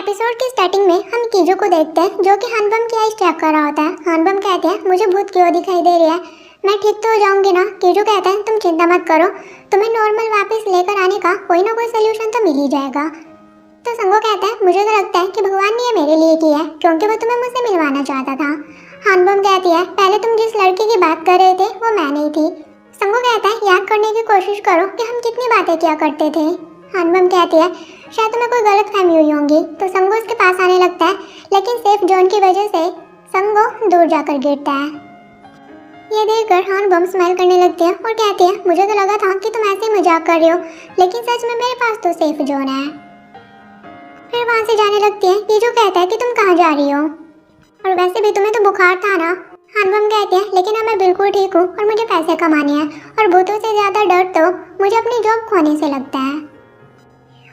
Episode की starting में हम कीजू को देखते हैं जो कि हानबम की आईज चेक कर रहा होता है। हानबम कहते हैं मुझे भूत क्यों दिखाई दे रही है, मैं ठीक तो हो जाऊंगी ना। कीजू कहता है तुम चिंता मत करो, तुम्हें नॉर्मल वापस लेकर आने का कोई ना कोई सोल्यूशन तो मिल ही जाएगा। तो संगो कहता है मुझे तो लगता है कि भगवान ने ये मेरे लिए किया है क्योंकि वो तुम्हें मुझसे मिलवाना चाहता था। हानबम कहती है पहले तुम जिस लड़की की बात कर रहे थे वो मैं नहीं थी। संगो कहता है याद करने की कोशिश करो कि हम कितनी बातें किया करते थे। हानबम कहती है शायद तुम्हें कोई गलत फहमी हुई होंगी। तो संगो उसके पास आने लगता है लेकिन सेफ जोन की वजह से संगो दूर जाकर गिरता है। ये देखकर हानबम स्माइल करने लगती है और कहती है मुझे तो लगा था कि तुम ऐसे ही मजाक कर रही हो, लेकिन सच में मेरे पास तो सेफ जोन है। फिर वहाँ से जाने लगती है। कीजू कहता है कि तुम कहाँ जा रही हो, और वैसे भी तुम्हें तो बुखार था ना। हानबम कहते हैं लेकिन अब मैं बिल्कुल ठीक हूँ और मुझे पैसे कमाने हैं, और भूतों से ज़्यादा डर तो मुझे अपनी जॉब खोने से लगता है।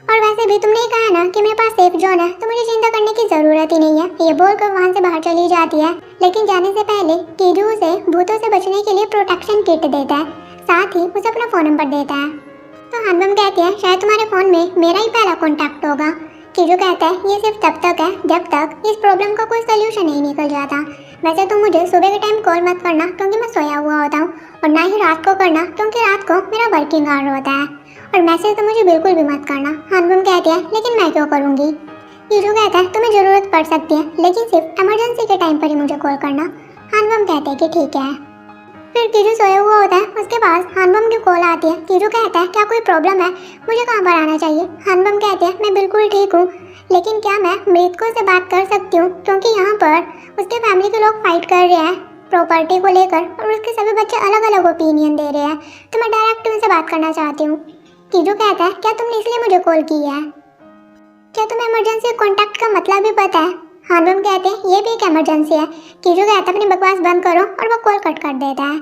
और वैसे भी तुमने ही कहा ना कि मेरे पास सेफ जोन है, तो मुझे चिंता करने की ज़रूरत ही नहीं है। ये बोलकर वहाँ से बाहर चली जाती है, लेकिन जाने से पहले कीजू उसे भूतों से बचने के लिए प्रोटेक्शन किट देता है, साथ ही उसे अपना फ़ोन नंबर देता है। तो हानबम कहती है शायद तुम्हारे फ़ोन में मेरा ही पहला कॉन्टैक्ट होगा। कीजू कहता है ये सिर्फ तब तक है जब तक इस प्रॉब्लम का कोई सोल्यूशन नहीं निकल जाता। वैसे तो मुझे सुबह के टाइम कॉल मत करना क्योंकि मैं सोया हुआ होता हूँ, और ना ही रात को करना क्योंकि रात को मेरा वर्किंग आवर होता है, और मैसेज तो मुझे बिल्कुल भी मत करना। हानबम कहती है लेकिन मैं क्यों करूँगी। कीजू कहता है तुम्हें ज़रूरत पड़ सकती है लेकिन सिर्फ इमरजेंसी के टाइम पर ही मुझे कॉल करना। हानबम कहते हैं कि ठीक है। फिर कीजू सोया हुआ होता है, उसके पास हानबम की कॉल आती है। कीजू कहता है क्या कोई प्रॉब्लम है, मुझे कहाँ पर आना चाहिए। हानबम कहते हैं मैं बिल्कुल ठीक हूँ, लेकिन क्या मैं मृतकों से बात कर सकती हूँ क्योंकि यहाँ पर उसके फैमिली के लोग फाइट कर रहे हैं प्रॉपर्टी को लेकर, और उसके सभी बच्चे अलग अलग ओपिनियन दे रहे हैं, तो मैं डायरेक्ट उनसे बात करना चाहती हूँ। कीजू कहता है क्या तुमने इसलिए मुझे कॉल की है, क्या तुम्हें इमरजेंसी कॉन्टैक्ट का मतलब भी पता है। हानबम कहते हैं ये भी एक इमरजेंसी है। कीजू कहता है अपनी बकवास बंद करो, और वो कॉल कट कर देता है।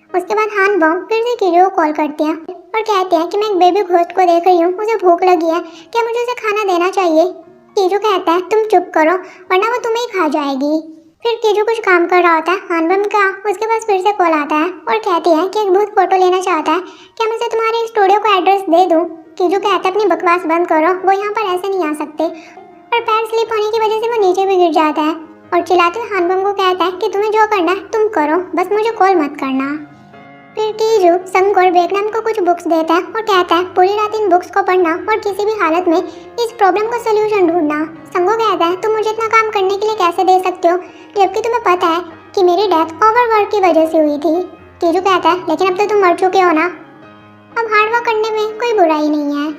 उसके बाद हानबम फिर से कीजू को कॉल करती है और कहते हैं कि मैं एक बेबी घोस्ट को देख रही हूँ, मुझे भूख लगी है, क्या मुझे उसे खाना देना चाहिए। कीजू कहता है तुम चुप करो वरना वो तुम्हें ही खा जाएगी। फिर कीजू कुछ काम कर रहा होता है हानबम का, उसके पास फिर से कॉल आता है और कहती है कि एक भूत फोटो लेना चाहता है, क्या मैं उसे तुम्हारे स्टूडियो का एड्रेस दे दूँ। कीजू कहता है अपनी बकवास बंद करो, वो यहाँ पर ऐसे नहीं आ सकते, और पैर स्लिप होने की वजह से वो नीचे भी गिर जाता है, और चिल्लाते हुए हानबम को कहता है कि तुम्हें जो करना है तुम करो, बस मुझे कॉल मत करना। फिर कीजू संग और बेकनम को कुछ बुक्स देता है और कहता है पूरी रात इन बुक्स को पढ़ना और किसी भी हालत में इस प्रॉब्लम का सोल्यूशन ढूंढना। संगो कहता है तुम मुझे इतना काम करने के लिए कैसे दे सकते हो जबकि तुम्हें पता है कि मेरी डेथ ओवरवर्क की वजह से हुई थी। कीजू कहता है लेकिन अब तो तुम मर चुके हो ना, अब हार्ड वर्क करने में कोई बुराई नहीं है।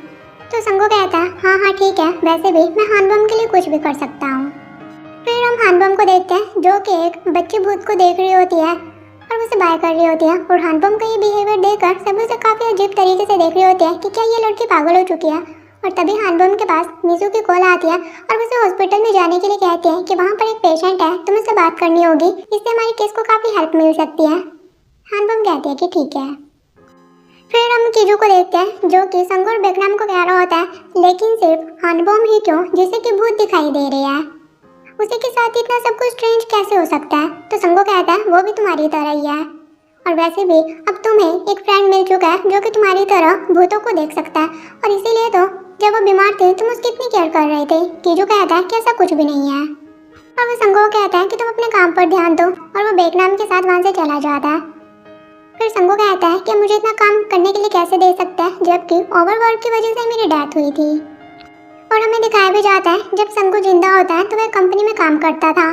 तो संगो कहता है हाँ ठीक है, वैसे भी मैं हानबम के लिए कुछ भी कर सकता हूँ। फिर हम हानबम को देखते हैं जो कि एक बच्ची भूत को देख रही होती है और उसे बाय कर रही होती है, और हानबम का ये बिहेवियर देखकर सभी उसे काफ़ी अजीब तरीके से देख रही होती है कि क्या ये लड़की पागल हो चुकी है। और तभी हानबम के पास मिजू की कॉल आती है और उसे हॉस्पिटल में जाने के लिए कहते हैं कि वहाँ पर एक पेशेंट है, तुम्हें उससे बात करनी होगी, इससे हमारी केस को काफ़ी हेल्प मिल सकती है। हानबम कहते हैं कि ठीक है। फिर हम कीजू को देखते हैं जो कि संग और बेकनम को कह रहा होता है, लेकिन सिर्फ हानबम ही क्यों जिसे कि भूत दिखाई दे रही है, उसी के साथ इतना सब कुछ स्ट्रेंज कैसे हो सकता है। तो संगो कहता है वो भी तुम्हारी तरह ही है, और वैसे भी अब तुम्हें एक फ्रेंड मिल चुका है जो कि तुम्हारी तरह भूतों को देख सकता है, और इसीलिए तो जब वो बीमार थे तुम उसकी इतनी केयर कर रहे थे। कीजू कहता है कि ऐसा कुछ भी नहीं है, और वो संगो कहता है कि तुम अपने काम पर ध्यान दो, और वो बेकनम के साथ वहाँ से चला जाता है। फिर संगो कहता है कि मुझे इतना काम करने के लिए कैसे दे सकता है जबकि ओवरवर्क की वजह से मेरी डेथ हुई थी। और हमें दिखाया भी जाता है जब संगो जिंदा होता है तो वह कंपनी में काम करता था,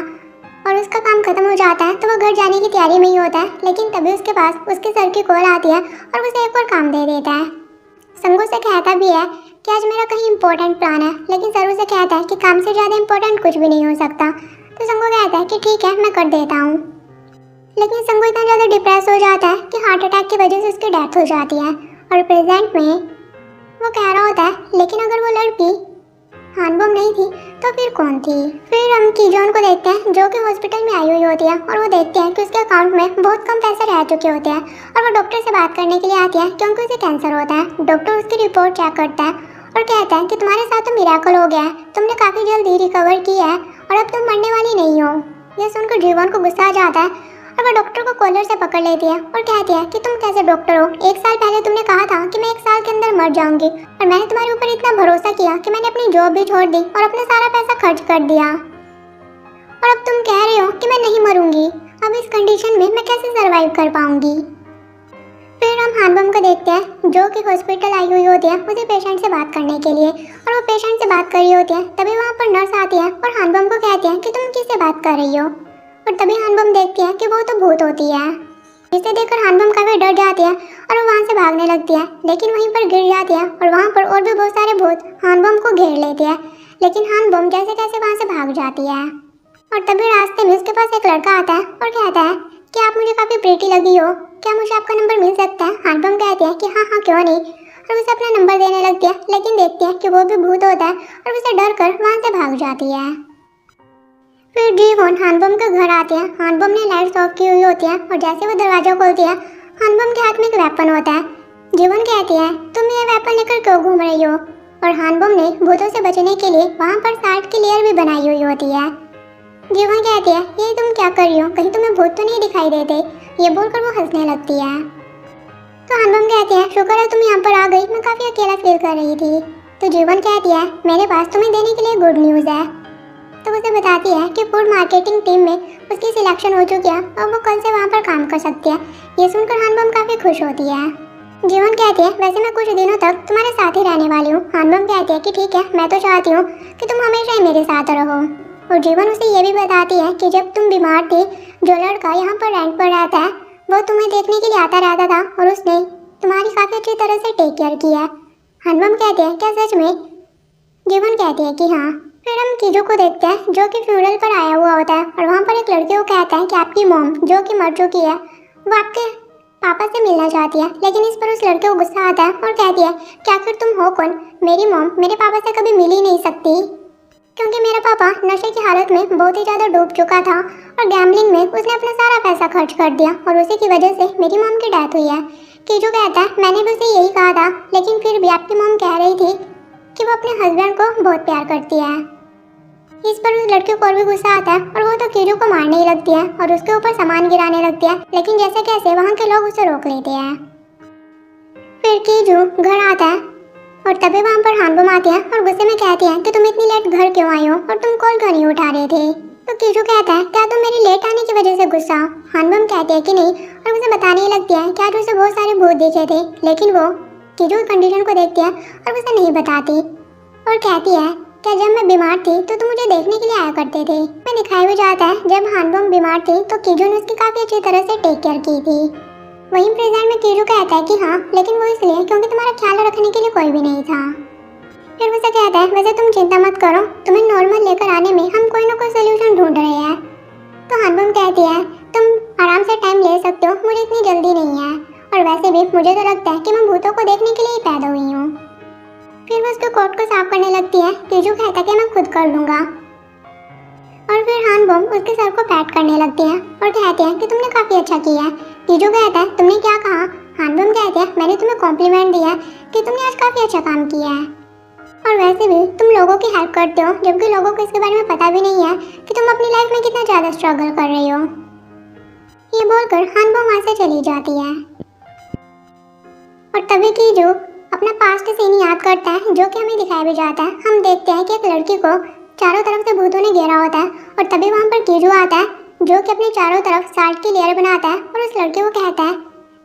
और उसका काम खत्म हो जाता है तो वह घर जाने की तैयारी में ही होता है, लेकिन तभी उसके पास उसके सर की कॉल आती है और उसे एक और काम दे देता है। संगो से कहता भी है कि आज मेरा कहीं इंपॉर्टेंट प्लान है, लेकिन सर उसे कहता है कि काम से ज़्यादा इंपॉर्टेंट कुछ भी नहीं हो सकता। तो संगो कहता है कि ठीक है मैं कर देता हूँ, लेकिन संगो इतना ज़्यादा डिप्रेस हो जाता है कि हार्ट अटैक की वजह से उसकी डेथ हो जाती है। और प्रेजेंट में वो कह रहा होता है लेकिन अगर वो लड़की हानबम नहीं थी तो फिर कौन थी। फिर हम कीजोन को देखते हैं जो कि हॉस्पिटल में आई हुई होती है, और वो देखते हैं कि उसके अकाउंट में बहुत कम पैसे रह चुके होते हैं, और वो डॉक्टर से बात करने के लिए आती है क्योंकि उसे कैंसर होता है। डॉक्टर उसकी रिपोर्ट चेक करता है और कहता है कि तुम्हारे साथ तो मिरेकल हो गया है, तुमने काफ़ी जल्दी रिकवर की है और अब तुम मरने वाली नहीं हो। यह सुनकर जीवन को गुस्सा आ जाता है और वो डॉक्टर को कॉलर से पकड़ लेती है और कहती है कि तुम कैसे डॉक्टर हो, 1 साल पहले तुमने कहा था कि मैं 1 साल के अंदर मर जाऊंगी और मैंने तुम्हारे ऊपर इतना भरोसा किया कि मैंने अपनी जॉब भी छोड़ दी और अपना सारा पैसा खर्च कर दिया, और अब तुम कह रहे हो कि मैं नहीं मरूंगी। अब इस कंडीशन में मैं कैसे सरवाइव कर पाऊंगी। फिर हम हानबम को देखते हैं जो कि हॉस्पिटल आई हुई होती है उसी पेशेंट से बात करने के लिए, और वो पेशेंट से बात कर रही होती है। तभी वहाँ पर नर्स आती है और हानबम को कहती है कि तुम किससे बात कर रही हो, और तभी हानबम देखती है कि वो तो भूत होती है। इसे देखकर हानबम काफी डर जाती है और वो वहाँ से भागने लगती है, लेकिन वहीं पर गिर जाती है और वहाँ पर और भी बहुत सारे भूत हानबम को घेर लेते हैं, लेकिन हानबम जैसे तैसे वहाँ से भाग जाती है। और तभी रास्ते में उसके पास एक लड़का आता है और कहता है कि आप मुझे काफी प्रीटी लगी हो, क्या मुझे आपका नंबर मिल सकता है। हानबम कहती है कि हाँ हाँ क्यों नहीं, और उसे अपना नंबर देने लगती है, लेकिन देखती है कि वो भी भूत होता है और उसे डर कर वहाँ से भाग जाती है। फिर जीवन हानबम के घर आते हैं। हानबम ने लाइट्स ऑफ की हुई होती है और जैसे वो दरवाजा खोलती है हानबम के हाथ में एक वेपन होता है। जीवन कहती है तुम ये वेपन लेकर क्यों घूम रही हो, और हानबम ने भूतों से बचने के लिए वहाँ पर साल्ट की लेयर भी बनाई हुई होती है। जीवन कहती है ये तुम क्या कर रही हो, कहीं तुम्हें भूत तो नहीं दिखाई देते। ये बोलकर वो हंसने लगती है। तो हानबम कहती है शुक्र है तुम यहाँ पर आ गई, मैं काफी अकेला फील कर रही थी। तो जीवन कहती है मेरे पास तुम्हें देने के लिए गुड न्यूज़ है। तो उसे बताती है कि फूड मार्केटिंग टीम में उसकी सिलेक्शन हो चुकी है और वो कल से वहाँ पर काम कर सकती है। ये सुनकर हानबम काफी खुश होती है। जीवन कहती है वैसे मैं कुछ दिनों तक तुम्हारे साथ ही रहने वाली हूँ। हानबम कहती है कि ठीक है, मैं तो चाहती हूँ कि तुम हमेशा ही मेरे साथ रहो। और जीवन उसे ये भी बताती है कि जब तुम बीमार थी जो लड़का यहाँ पर रेंट पर रहता है वो तुम्हें देखने के लिए आता रहता था और उसने तुम्हारी काफी अच्छी तरह से टेक केयर की है। हानबम कहते हैं क्या सच में। जीवन कहती है कि हाँ। फिर हम कीजू को देखते हैं जो कि फ्यूनरल पर आया हुआ होता है और वहाँ पर एक लड़के को कहता है कि आपकी मॉम जो कि मर चुकी है वो आपके पापा से मिलना चाहती है, लेकिन इस पर उस लड़के को गुस्सा आता है और कहती है कि आखिर तुम हो कौन, मेरी मॉम मेरे पापा से कभी मिल ही नहीं सकती, क्योंकि मेरा पापा नशे की हालत में बहुत ही ज़्यादा डूब चुका था और गैम्बलिंग में उसने अपना सारा पैसा खर्च कर दिया और उसी की वजह से मेरी मॉम की डेथ हुई है। कीजू कहता है मैंने भी उसे यही कहा था, लेकिन फिर भी आपकी मॉम कह रही थी कि वो अपने हस्बैंड को बहुत प्यार करती है। इस पर उस लड़के को और भी गुस्सा आता है और वो तो कीजू को मारने ही लगती है और उसके ऊपर सामान गिराने लगती है, लेकिन जैसे कैसे वहाँ के लोग उसे रोक लेते हैं। फिर कीजू घर आता है और तभी वहाँ पर हानबम आती है और गुस्से में कहती है कि तुम इतनी लेट घर क्यों आई हो और तुम कॉल क्यों नहीं उठा रहे थे। तो कीजू कहता है क्या तुम मेरी लेट आने की वजह से गुस्सा हो। हानबम कहती है कि नहीं और उसे बताने ही लगती है कि आज उसे बहुत सारे भूत दिखे थे, लेकिन वो कीजू की कंडीशन को देखती है और उसे नहीं बताती और कहती है क्या जब मैं बीमार थी तो तुम मुझे देखने के लिए आया करते थे। मैं दिखाई भी जाता है जब हानबम बीमार थी तो कीजू ने उसकी काफी अच्छी तरह से टेक केयर की थी। वहीं प्रेजेंट में कीजू कहता है कि हाँ, लेकिन वो इसलिए क्योंकि तुम्हारा ख्याल रखने के लिए कोई भी नहीं था। फिर उसे कहता है वैसे तुम चिंता मत करो, तुम्हें नॉर्मल लेकर आने में हम कोई ना कोई सोल्यूशन ढूंढ रहे हैं। तो हानबम कहती है तुम आराम से टाइम ले सकते हो, मुझे इतनी जल्दी नहीं है, और वैसे भी मुझे तो लगता है कि मैं भूतों को देखने के लिए ही पैदा हुई हूँ। फिर वो उसके कोट को साफ करने लगती है। कीजू कहता है कि मैं खुद कर लूँगा, और फिर हानबम उसके सर को पैट करने लगती है और कहते हैं कि तुमने काफ़ी अच्छा किया है। कीजू कहता है तुमने क्या कहा। हानबम कहते हैं मैंने तुम्हें कॉम्प्लीमेंट दिया कि तुमने आज काफ़ी अच्छा काम किया है, और वैसे भी तुम लोगों की हेल्प करते हो जबकि लोगों को इसके बारे में पता भी नहीं है कि तुम अपनी लाइफ में कितना ज़्यादा स्ट्रगल कर रही हो। ये बोलकर हानबम वहाँ से चली जाती है और तभी कीजू अपना पास्ट सीन याद करता है जो कि हमें दिखाया भी जाता है। हम देखते हैं कि एक लड़की को चारों तरफ से भूतों ने घेरा होता है और तभी वहाँ पर कीजू आता है जो कि अपने चारों तरफ साल्ट की लेयर बनाता है और उस लड़के को कहता है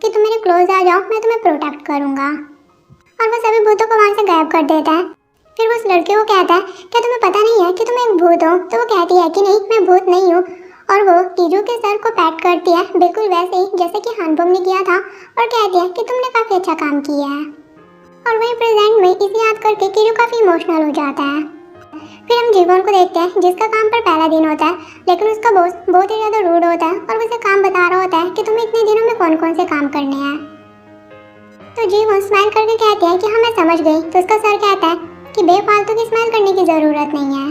कि तुम मेरे क्लोज आ जाओ, मैं तुम्हें प्रोटेक्ट करूँगा, और वो सभी भूतों को वहाँ से गायब कर देता है। फिर वो उस लड़के को कहता है क्या तुम्हें पता नहीं है कि तुम एक भूत हो। तो वो कहती है कि नहीं, मैं भूत नहीं हूँ, और वो कीजू के सर को पैट करती है बिल्कुल वैसे ही जैसे कि हानबम ने किया था और कहती है कि तुमने काफ़ी अच्छा काम किया है। और वहीं प्रेजेंट में इसे याद करके कीजू काफ़ी इमोशनल हो जाता है। फिर हम जीवन को देखते हैं जिसका काम पर पहला दिन होता है, लेकिन उसका बॉस बहुत ही ज़्यादा रूड होता है और उसे काम बता रहा होता है कि तुम्हें इतने दिनों में कौन कौन से काम करने हैं। तो जीवन स्माइल करके कहती है कि हाँ मैं समझ गई। तो उसका सर कहता है कि बेफालतू की स्माइल करने की ज़रूरत नहीं है,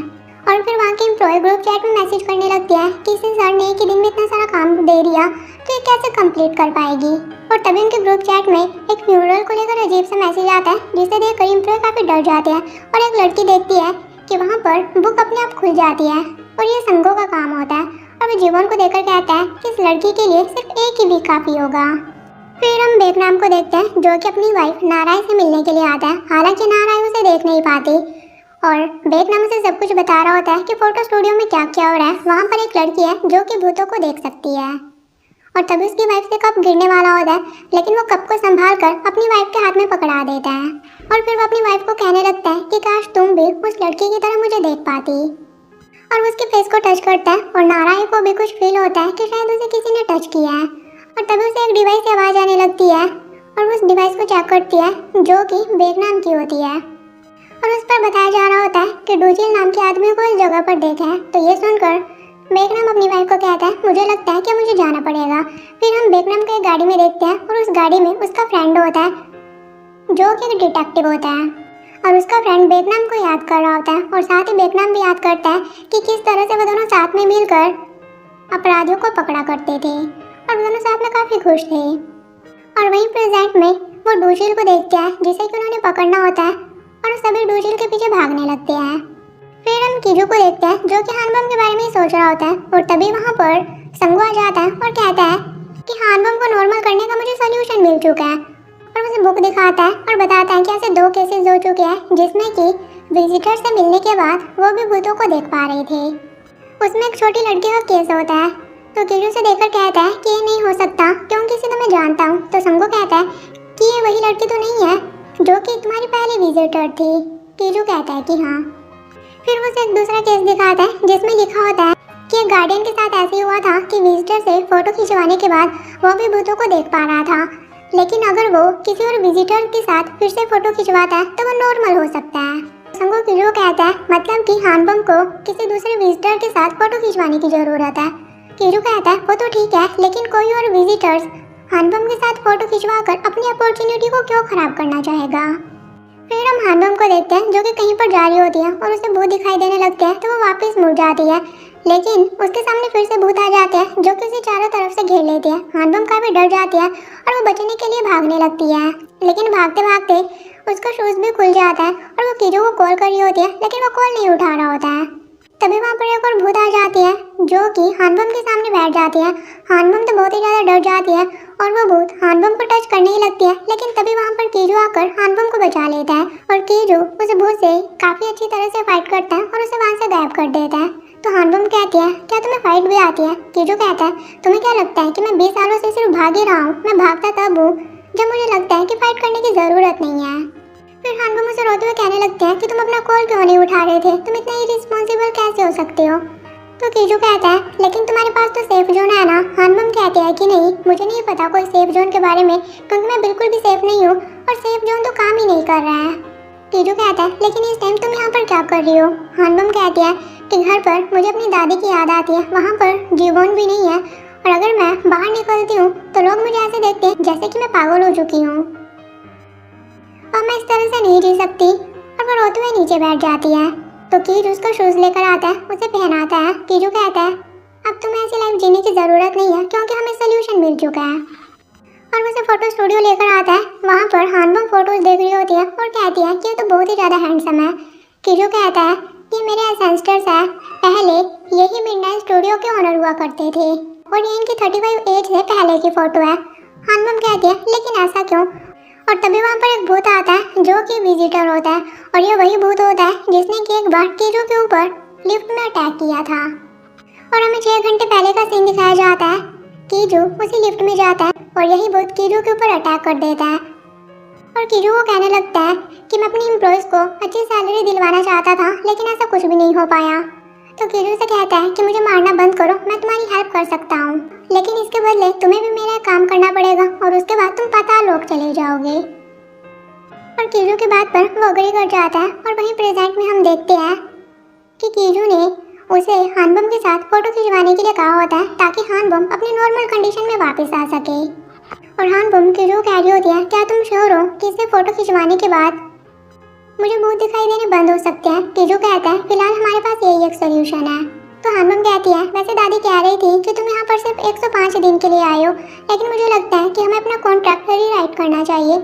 और फिर वहाँ के एम्प्लॉय ग्रुप चैट में मैसेज करने लगती है कि इसे सर ने एक ही दिन में इतना सारा काम दे दिया तो ये कैसे कंप्लीट कर पाएगी। और तभी उनके ग्रुप चैट में एक फ्यूनरल को लेकर अजीब सा मैसेज आता है जिसे देखकर एम्प्लॉय काफ़ी डर जाते हैं, और एक लड़की देखती है कि वहाँ पर बुक अपने आप खुल जाती है और ये संगो का काम होता है, और वो जीवन को देखकर कहता है कि इस लड़की के लिए सिर्फ एक ही वीक काफी होगा। फिर हम बेकनाम को देखते हैं जो कि अपनी वाइफ नाराय से मिलने के लिए आता है। हालांकि नाराय उसे देख नहीं पाती और बेकनाम उसे सब कुछ बता रहा होता है कि फोटो स्टूडियो में क्या क्या हो रहा है। वहाँ पर एक लड़की है जो कि भूतों को देख सकती है और तभी उसकी वाइफ से कप गिरने वाला होता है, लेकिन वो कप को संभाल कर अपनी वाइफ के हाथ में पकड़ा देता है और फिर वो अपनी वाइफ को कहने लगता है कि काश तुम भी उस लड़की की तरह मुझे देख पाती। और उसके फेस को टच करता है और नारायण को भी कुछ फील होता है कि शायद उसे किसी ने टच किया है और तभी उसे एक डिवाइस से आवाज़ आने लगती है और उस डिवाइस को चेक करती है जो कि बेकनाम की होती है और उस पर बताया जा रहा होता है कि डूजिल नाम के आदमी को इस जगह पर देखा है। तो ये सुनकर बेकनाम अपनी वाइफ को कहता है मुझे लगता है कि मुझे जाना पड़ेगा। फिर हम बेकनाम को एक गाड़ी में देखते हैं और उस गाड़ी में उसका फ्रेंड होता है जो कि एक डिटेक्टिव होता है और उसका फ्रेंड बेकनाम को याद कर रहा होता है और साथ ही बेकनाम भी याद करता है कि किस तरह से वो दोनों साथ में मिलकर अपराधियों को पकड़ा करते थे और वो दोनों साथ में काफ़ी खुश थे। और वहीं प्रेजेंट में वो डूजिल को देखते हैं जिसे कि उन्होंने पकड़ना होता है और सभी डूजिल के पीछे भागने लगते हैं। फिर हम कीजू को देखते हैं जो कि हानबम के बारे में सोच रहा होता है और तभी वहाँ पर संगू आ जाता है और कहता है कि हानबम को नॉर्मल करने का मुझे सोल्यूशन मिल चुका है और उसे बुक दिखाता है और बताता है कि ऐसे 2 केसेस हो चुके हैं जिसमें कि विजिटर से मिलने के बाद वो भी भूतों को देख पा रहे थे। उसमें एक छोटी लड़की का केस होता है। तो कीजू से देखकर कहता है कि ये नहीं हो सकता क्योंकि इसे तो मैं जानता हूँ। तो संगू कहता है कि ये वही लड़की तो नहीं है जो कि तुम्हारी पहली विजिटर थी। कीजू कहता है कि हाँ। फिर वो उसे एक दूसरा केस दिखाता है जिसमें लिखा होता है कि एक गार्डियन के साथ ऐसे हुआ था कि विजिटर से फोटो खिंचवाने के बाद वो भी भूतों को देख पा रहा था, लेकिन अगर वो किसी और विजिटर के साथ फिर से फोटो खिंचवाता है तो वो नॉर्मल हो सकता है। संगू कीजू कहता है मतलब कि हानबम को किसी दूसरे विजिटर के साथ फोटो खिंचवाने की जरूरत है। कीजू कहता है वो तो ठीक है, लेकिन कोई और विजिटर्स हानबम के साथ फोटो खिंचवाकर अपनी अपॉर्चुनिटी को क्यों खराब करना चाहेगा। फिर हम हानबम को देखते हैं जो कि कहीं पर जा रही होती है और उसे भूत दिखाई देने लगते हैं तो वो वापस मुड़ जाती है, लेकिन उसके सामने फिर से भूत आ जाते हैं जो कि उसे चारों तरफ से घेर लेते हैं। हानबम काफी डर जाती है और वो बचने के लिए भागने लगती है, लेकिन भागते भागते उसका शूज भी खुल जाता है और वो कीजू को कॉल कर रही होती है लेकिन वो कॉल नहीं उठा रहा होता है। तभी वहाँ पर एक और भूत आ जाती है जो कि हानबम के सामने बैठ जाती है। हानबम तो बहुत ही ज़्यादा डर जाती है और वो भूत हानबम को टच करने ही लगती है, लेकिन तभी वहाँ पर कीजू आकर हानबम को बचा लेता है और कीजू उस भूत से काफ़ी अच्छी तरह से फाइट करता है और उसे वहाँ से गायब कर देता है। तो हानबम कहती है क्या तुम्हें फाइट भी आती है। कीजू कहता है तुम्हें क्या लगता है कि मैं 20 सालों से सिर्फ भाग ही रहा हूँ। मैं भागता तब हूँ जब मुझे लगता है कि फाइट करने की ज़रूरत नहीं है। फिर हानबम उसे रोते हुए कहने लगते हैं कि तुम अपना कॉल क्यों नहीं उठा रहे थे, तुम इतने इरिस्पॉन्सिबल कैसे हो सकते हो। तो कीजू कहता है लेकिन तुम्हारे पास तो सेफ जोन है ना। हानबम कहते हैं कि नहीं, मुझे नहीं पता कोई सेफ जोन के बारे में क्योंकि मैं बिल्कुल भी सेफ नहीं हूँ और सेफ जोन तो काम ही नहीं कर रहा है। कीजू कहता है लेकिन इस टाइम तुम यहाँ पर क्या कर रही हो। हानबम कहती है कि घर पर मुझे अपनी दादी की याद आती है, वहाँ पर जीवन भी नहीं है और अगर मैं बाहर निकलती हूँ तो लोग मुझे ऐसे देखते हैं जैसे कि मैं पागल हो चुकी हूँ और मैं इस तरह से नहीं जी सकती। और वो रोते हुए नीचे बैठ जाती है। तो कीजू उसका शूज लेकर आता है, उसे पहनाता है। कीजू कहता है अब तुम्हें ऐसी लाइफ जीने की ज़रूरत नहीं है क्योंकि हमें सोल्यूशन मिल चुका है। और उसे फोटो स्टूडियो लेकर आता है। वहाँ पर हानबम फोटोज देख रही होती है और कहती है कि ये तो बहुत ही ज़्यादा हैंडसम है। कीजू कहता है कि मेरे एंसेस्टर्स है, पहले यही मिडनाइट स्टूडियो के ओनर हुआ करते थे और ये इनकी 35 एज से पहले की फ़ोटो है। हानबम कहती है लेकिन ऐसा क्यों। और तभी वहाँ पर एक भूत आता है जो कि विजिटर होता है और ये वही भूत होता है जिसने कि एक बार कीजू के ऊपर लिफ्ट में अटैक किया था। और हमें 6 घंटे पहले का सीन दिखाया जाता है। कीजू उसी लिफ्ट में जाता है और यही भूत कीजू के ऊपर अटैक कर देता है और कीजू को कहने लगता है कि मैं अपनी एम्प्लॉयज़ को अच्छी सैलरी दिलवाना चाहता था लेकिन ऐसा कुछ भी नहीं हो पाया। तो कीजू से कहता है कि मुझे मारना बंद करो, मैं तुम्हारी हेल्प कर सकता हूँ, लेकिन इसके बदले तुम्हें भी मेरा काम करना पड़ेगा और उसके बाद तुम पाताल लोक चले जाओगे। और कीजू की बात पर वो अग्री कर जाता है और वहीं प्रेजेंट में हम देखते हैं कि कीजू ने उसे हानबम के साथ फोटो खिंचवाने के लिए कहा होता है ताकि हानबम अपनी नॉर्मल कंडीशन में वापस आ सके। और हानबम कीजू कह रही होती है क्या तुम श्योर हो कि इसे फोटो खिंचवाने के बाद मुझे भूत दिखाई देने बंद हो सकते हैं। कीजू कहता है फिलहाल हमारे पास यही एक सोल्यूशन है। तो हानबम कहती है वैसे दादी कह रही थी कि तुम यहाँ पर सिर्फ 105 दिन के लिए आए हो, लेकिन मुझे लगता है कि हमें अपना कॉन्ट्रैक्ट रीराइट करना चाहिए।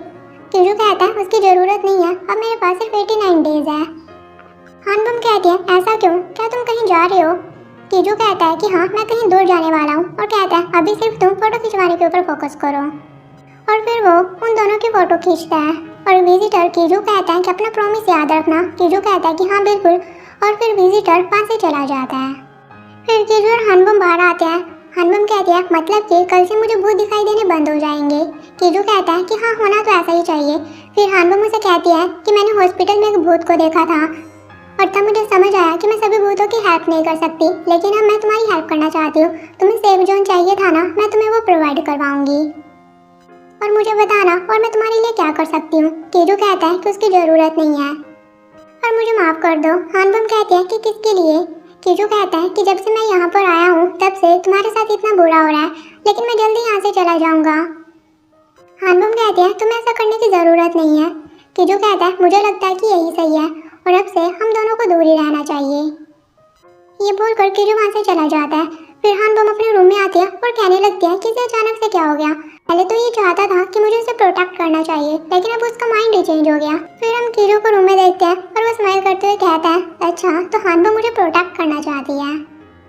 कीजू कहता है उसकी ज़रूरत नहीं है, अब मेरे पास सिर्फ 89 डेज है। हानबम कहती है ऐसा क्यों, क्या तुम कहीं जा रहे हो। कीजू कहता है कि हाँ मैं कहीं दूर जाने वाला हूँ और कहता है अभी सिर्फ तुम फोटो खिंचवाने के ऊपर फोकस करो। और फिर वो उन दोनों की फोटो खींचता है और विजिटर कीजू कहता है कि अपना प्रॉमिस याद रखना। कीजू कहता है कि हाँ बिल्कुल, और फिर विजिटर वहाँ से चला जाता है। फिर कीजू और हानबम बाहर आते हैं। हानबम कहती है मतलब कि कल से मुझे भूत दिखाई देने बंद हो जाएंगे। कीजू कहता है कि हाँ होना तो ऐसा ही चाहिए। फिर हानबम उसे कहती है कि मैंने हॉस्पिटल में एक भूत को देखा था और तब मुझे समझ आया कि मैं सभी भूतों की हेल्प नहीं कर सकती, लेकिन अब मैं तुम्हारी हेल्प करना चाहती हूँ। तुम्हें सेफ जोन चाहिए था ना, मैं तुम्हें वो प्रोवाइड करवाऊंगी और मुझे बताना और मैं तुम्हारे लिए क्या कर सकती हूँ। कीजू कहता है कि उसकी ज़रूरत नहीं है और मुझे माफ़ कर दो। हानबम कहती है कि किसके लिए। कीजू कहता है कि जब से मैं यहाँ पर आया हूँ तब से तुम्हारे साथ इतना बुरा हो रहा है, लेकिन मैं जल्दी यहाँ से चला जाऊँगा। हानबम कहते हैं तुम्हें ऐसा करने की ज़रूरत नहीं है। कीजू कहता है मुझे लगता है कि यही सही है और अब से हम दोनों को दूर ही रहना चाहिए। ये बोलकर कीजू वहाँ से चला जाता है। फिर हानबम अपने रूम में आती है और कहने लगती है कि इसे अचानक से क्या हो गया। पहले तो ये चाहता था कि मुझे उसे प्रोटेक्ट करना चाहिए, लेकिन अब उसका माइंड ही चेंज हो गया। फिर हम कीजू को रूम में देखते हैं और वो स्माइल करते हुए कहता है अच्छा तो हानबम मुझे प्रोटेक्ट करना चाहती है।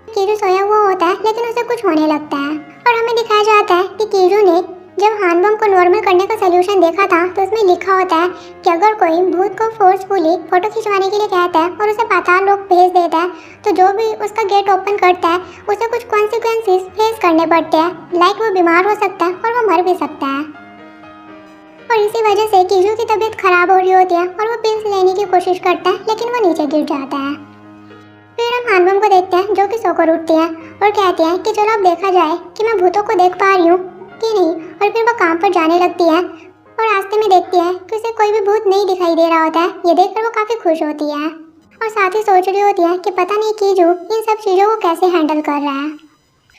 कीजू सोया हुआ होता है लेकिन उसे कुछ होने लगता है और हमें दिखाया जाता है कि कीजू ने जब हानबम को नॉर्मल करने का सोल्यूशन देखा था तो उसमें लिखा होता है कि अगर कोई भूत को फोर्सफुली फोटो खिंचवाने के लिए कहता है और उसे पाताल लोक भेज देता है तो जो भी उसका गेट ओपन करता है उसे कुछ कॉन्सिक्वेंसेस फेस करने पड़ते हैं, लाइक वो बीमार हो सकता है और वो मर भी सकता है। और इसी वजह से कीजू की तबीयत खराब हो रही होती है और वो पिल्स लेने की कोशिश करता है लेकिन वो नीचे गिर जाता है। फिर हम हानबम को देखते हैं जो कि सोकर उठती है और कहती है कि चलो अब देखा जाए कि मैं भूतों को देख पा रही हूँ कि नहीं। और फिर वो काम पर जाने लगती है और रास्ते में देखती है कि उसे कोई भी भूत नहीं दिखाई दे रहा होता है। ये देखकर वो काफ़ी खुश होती है और साथ ही सोच रही होती है कि पता नहीं कीजू इन सब चीज़ों को कैसे हैंडल कर रहा है।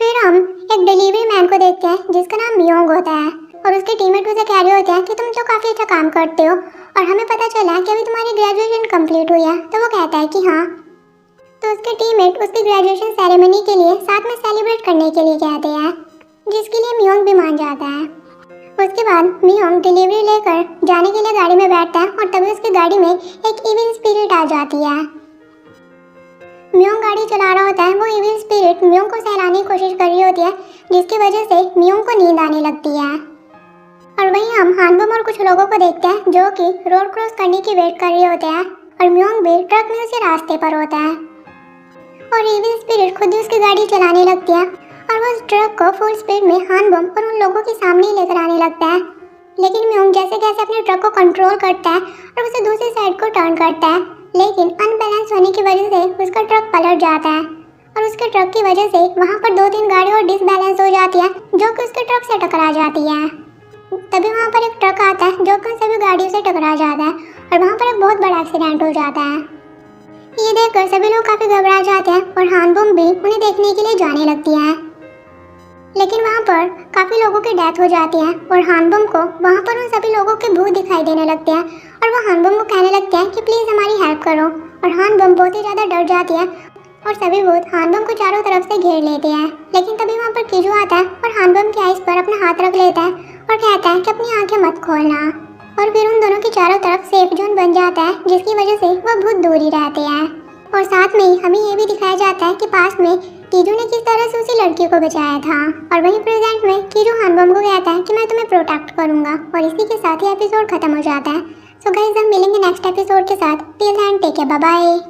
फिर हम एक डिलीवरी मैन को देखते हैं जिसका नाम मियोंग होता है और उसके टीममेट उसे कह रहे होते हैं कि तुम तो काफ़ी अच्छा काम करते हो और हमें पता चला कि अभी तुम्हारी ग्रेजुएशन कंप्लीट हुई है। तो वो कहता है कि हाँ। तो उसके टीममेट उसकी ग्रेजुएशन सेरेमनी के लिए साथ में सेलिब्रेट करने के लिए कहते हैं, जिसके लिए मियोंग भी मान जाता है। उसके बाद मियोंग डिलीवरी लेकर जाने के लिए गाड़ी में बैठता है और तभी उसकी गाड़ी में एक इविल स्पिरिट आ जाती है। मियोंग गाड़ी चला रहा होता है, वो इविल स्पिरिट मियोंग को सहलाने की कोशिश कर रही होती है जिसकी वजह से मियोंग को नींद आने लगती है। और वहीं हम हानबम और कुछ लोगों को देखते हैं जो कि रोड क्रॉस करने की वेट कर रहे होते हैं और मियोंग भी ट्रक में उसी रास्ते पर होता है और इविल स्पिरिट खुद ही उसकी गाड़ी चलाने लगती है और वो उस ट्रक को फुल स्पीड में हानबम और उन लोगों के सामने ही लेकर आने लगता है। लेकिन मियोंग जैसे कैसे अपने ट्रक को कंट्रोल करता है और उसे दूसरी साइड को टर्न करता है, लेकिन अनबैलेंस होने की वजह से उसका ट्रक पलट जाता है और उसके ट्रक की वजह से वहाँ पर 2-3 गाड़ी और डिसबैलेंस हो जाती है जो कि उसके ट्रक से टकरा जाती है। तभी वहाँ पर एक ट्रक आता है जो कि सभी गाड़ियों से टकरा जाता है और वहाँ पर एक बहुत बड़ा एक्सीडेंट हो जाता है। ये देखकर सभी लोग काफ़ी घबरा जाते हैं और हानबम भी उन्हें देखने के लिए जाने लगती है, लेकिन वहाँ पर काफ़ी लोगों की डेथ हो जाती है और हानबम को वहाँ पर उन सभी लोगों के भूत दिखाई देने लगते हैं और वो हानबम को कहने लगते हैं कि प्लीज़ हमारी हेल्प करो। और हानबम बहुत ही ज़्यादा डर जाती है और सभी भूत हानबम को चारों तरफ से घेर लेते हैं। लेकिन तभी वहाँ पर कीजू आता है और हानबम की आइस पर अपना हाथ रख लेता है और कहता है कि अपनी आंखें मत खोलना। और फिर उन दोनों की चारों तरफ सेफ जोन बन जाता है जिसकी वजह से वह भूत दूर ही रहते हैं। और साथ में ही हमें ये भी दिखाया जाता है कि पास में कीजू ने किस तरह से उसी लड़की को बचाया था और वहीं प्रेजेंट में कीजू हानबम को कहता है कि मैं तुम्हें प्रोटेक्ट करूंगा। और इसी के साथ ही एपिसोड खत्म हो जाता है। सो गाइस हम मिलेंगे नेक्स्ट एपिसोड के साथ। Till then take care, bye bye.